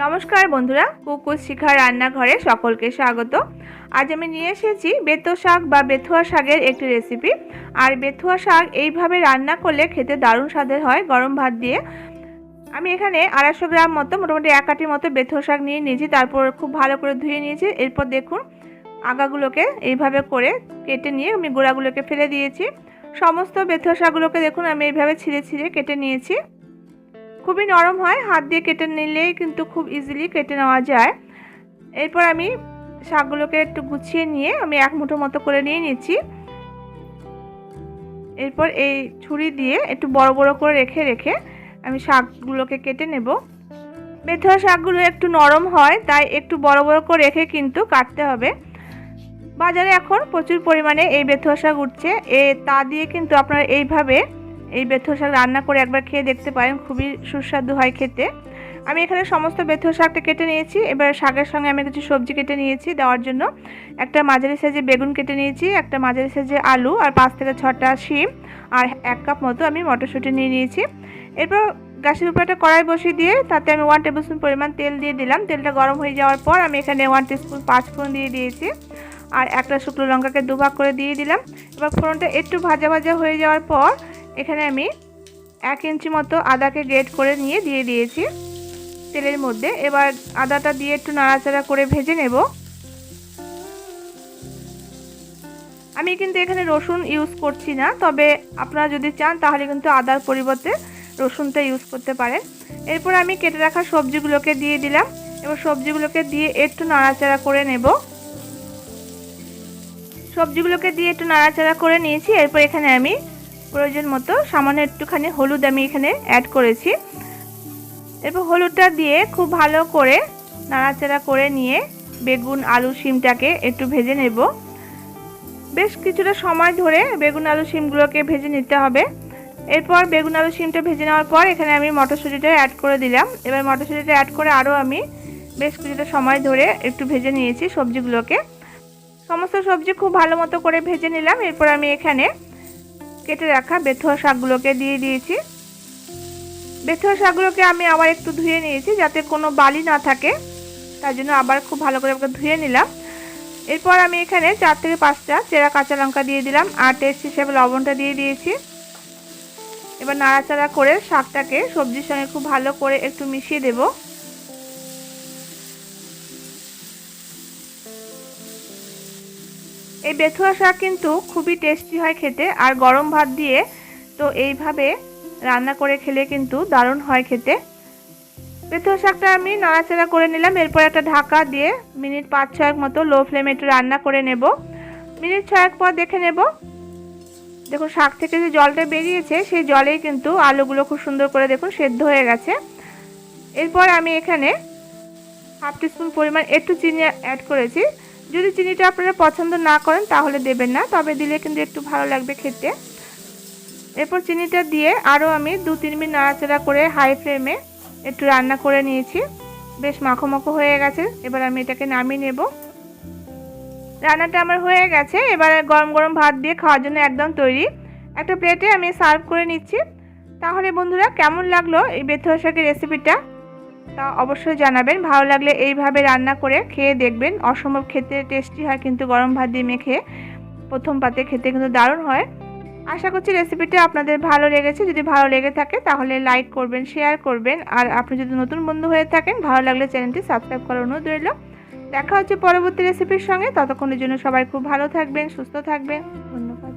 নমস্কার বন্ধুরা, কুকুর শিখা রান্নাঘরে সকলকে স্বাগত। আজ আমি নিয়ে এসেছি বেতো শাক বা বেথুয়া শাকের একটি রেসিপি। আর বেথুয়া শাক এইভাবে রান্না করলে খেতে দারুণ স্বাদের হয় গরম ভাত দিয়ে। আমি এখানে 250 গ্রাম মতো মোটামুটি 1 আটি মতো বেথুয়া শাক নিয়ে নিয়েছি। তারপর খুব ভালো করে ধুয়ে নিয়েছি। এরপর দেখুন আগাগুলোকে এইভাবে করে কেটে নিয়ে আমি গোড়াগুলোকে ফেলে দিয়েছি। সমস্ত বেথুয়া শাকগুলোকে দেখুন আমি এইভাবে ছিঁড়ে ছিঁড়ে কেটে নিয়েছি। খুবই নরম হয়, হাত দিয়ে কেটে নিলেই কিন্তু খুব ইজিলি কেটে নেওয়া যায়। এরপর আমি শাকগুলোকে একটু গুছিয়ে নিয়ে আমি এক মুঠো মতো করে নিয়ে নিচ্ছি। এরপর এই ছুরি দিয়ে একটু বড় বড় করে রেখে রেখে আমি শাকগুলোকে কেটে নেব। বেথুয়া শাকগুলো একটু নরম হয়, তাই একটু বড় বড় করে রেখে কিন্তু কাটতে হবে। বাজারে এখন প্রচুর পরিমাণে এই বেথুয়া শাক উঠছে, তা দিয়ে কিন্তু আপনারা এইভাবে এই বেথুয়া শাক রান্না করে একবার খেয়ে দেখতে পারেন, খুবই সুস্বাদু হয় খেতে। আমি এখানে সমস্ত বেথুয়া শাকটা কেটে নিয়েছি। এবার শাকের সঙ্গে আমি কিছু সবজি কেটে নিয়েছি দেওয়ার জন্য। একটা মাঝারি সাইজে বেগুন কেটে নিয়েছি, একটা মাঝারি সাইজে আলু, আর 5 থেকে 6টা শিম, আর 1 কাপ মতো আমি মটরশুঁটি নিয়ে নিয়েছি। এরপর গ্যাসের উপরে একটা কড়াই বসিয়ে দিয়ে তাতে আমি 1 টেবিলস্পুন পরিমাণ তেল দিয়ে দিলাম। তেলটা গরম হয়ে যাওয়ার পর আমি এখানে 1 টিস্পুন পাঁচফোড়ন দিয়ে দিয়েছি, আর একটা শুকনো লঙ্কাকে দুভাগ করে দিয়ে দিলাম। এবার ফোড়নটা একটু ভাজা ভাজা হয়ে যাওয়ার পর এখানে আমি 1 ইঞ্চি মতো আদাকে গ্রেট করে নিয়ে দিয়ে দিয়েছি তেলের মধ্যে। এবার আদাটা দিয়ে একটু নাড়াচাড়া করে ভেজে নেব। আমি কিন্তু এখানে রসুন ইউজ করছি না, তবে আপনারা যদি চান তাহলে কিন্তু আদার পরিবর্তে রসুনটা ইউজ করতে পারেন। এরপর আমি কেটে রাখা সবজিগুলোকে দিয়ে দিলাম। এবার সবজিগুলোকে দিয়ে একটু নাড়াচাড়া করে নেব। সবজিগুলোকে দিয়ে একটু নাড়াচাড়া করে নিয়েছি। এরপর এখানে আমি প্রয়োজন মতো সামান্য একটুখানি হলুদ আমি এখানে অ্যাড করেছি। এরপর হলুদটা দিয়ে খুব ভালো করে নাড়াচাড়া করে নিয়ে বেগুন আলু শিমটাকে একটু ভেজে নেব। বেশ কিছুটা সময় ধরে বেগুন আলু শিমগুলোকে ভেজে নিতে হবে। এরপর বেগুন আলু শিমটা ভেজে নেওয়ার পর এখানে আমি মটরশুঁটিটা অ্যাড করে দিলাম। এবার মটরশুঁটিটা অ্যাড করে আরও আমি বেশ কিছুটা সময় ধরে একটু ভেজে নিয়েছি সবজিগুলোকে। সমস্ত সবজি খুব ভালো মতো করে ভেজে নিলাম। এরপর আমি এখানে কেটে রাখা বেথুয়া শাকগুলোকে দিয়ে দিয়েছি। বেথুয়া শাকগুলোকে আমি আবার একটু ধুয়ে নিয়েছি যাতে কোনো বালি না থাকে, তার জন্য আবার খুব ভালো করে ধুয়ে নিলাম। এরপর আমি এখানে 4 থেকে 5টা চেরা কাঁচা লঙ্কা দিয়ে দিলাম, আর টেস্ট হিসেবে লবণটা দিয়ে দিয়েছি। এবার নাড়াচাড়া করে শাকটাকে সবজির সঙ্গে খুব ভালো করে একটু মিশিয়ে দেব। এই বেথুয়া শাক কিন্তু খুবই টেস্টি হয় খেতে, আর গরম ভাত দিয়ে তো এইভাবে রান্না করে খেলে কিন্তু দারুণ হয় খেতে। বেথুয়া শাকটা আমি নাড়াচাড়া করে নিলাম। এরপর একটা ঢাকা দিয়ে মিনিট 5-6 মতো লো ফ্লেমে একটু রান্না করে নেব। মিনিট 6 পর দেখে নেব। দেখুন শাক থেকে যে জলটা বেরিয়েছে সেই জলেই কিন্তু আলুগুলো খুব সুন্দর করে দেখুন সেদ্ধ হয়ে গেছে। এরপর আমি এখানে 1/2 টিস্পুন পরিমাণ একটু চিনি অ্যাড করেছি। যদি চিনিটা আপনারা পছন্দ না করেন তাহলে দেবেন না, তবে দিলে কিন্তু একটু ভালো লাগবে খেতে। এরপর চিনিটা দিয়ে আরও আমি 2-3 মিনিট নাড়াচাড়া করে হাই ফ্লেমে একটু রান্না করে নিয়েছি। বেশ মাখো মাখো হয়ে গেছে। এবার আমি এটাকে নামিয়ে নেব। রান্নাটা আমার হয়ে গেছে। এবার গরম গরম ভাত দিয়ে খাওয়ার জন্য একদম তৈরি। একটা প্লেটে আমি সার্ভ করে নিচ্ছি। তাহলে বন্ধুরা কেমন লাগলো এই বেথুয়া শাকের রেসিপিটা তা অবশ্যই জানাবেন। ভালো লাগলে এইভাবে রান্না করে খেয়ে দেখবেন, অসম্ভব খেতে টেস্টি হয় কিন্তু গরম ভাত দিয়ে মেখে প্রথম পাতে খেতে কিন্তু দারুণ হয়। আশা করছি রেসিপিটা আপনাদের ভালো লেগেছে। যদি ভালো লেগে থাকে তাহলে লাইক করবেন, শেয়ার করবেন, আর আপনি যদি নতুন বন্ধু হয়ে থাকেন ভালো লাগলে চ্যানেলটি সাবস্ক্রাইব করার অনুরোধ রইল। দেখা হচ্ছে পরবর্তী রেসিপির সঙ্গে। ততক্ষণের জন্য সবাই খুব ভালো থাকবেন, সুস্থ থাকবেন। ধন্যবাদ।